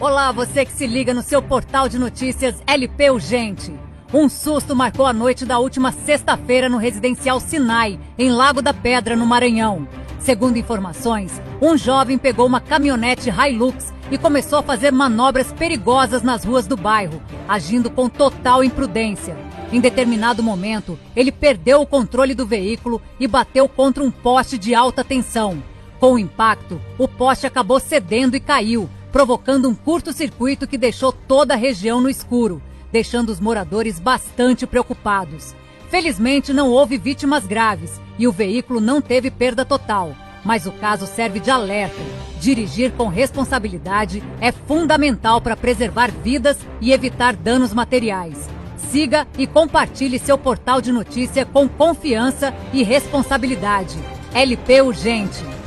Olá, você que se liga no seu portal de notícias LP Urgente. Um susto marcou a noite da última sexta-feira no residencial Sinai, em Lago da Pedra, no Maranhão. Segundo informações, um jovem pegou uma caminhonete Hilux e começou a fazer manobras perigosas nas ruas do bairro, agindo com total imprudência. Em determinado momento, ele perdeu o controle do veículo e bateu contra um poste de alta tensão. Com o impacto, o poste acabou cedendo e caiu, provocando um curto-circuito que deixou toda a região no escuro, deixando os moradores bastante preocupados. Felizmente, não houve vítimas graves e o veículo não teve perda total, mas o caso serve de alerta. Dirigir com responsabilidade é fundamental para preservar vidas e evitar danos materiais. Siga e compartilhe seu portal de notícia com confiança e responsabilidade. LP Urgente.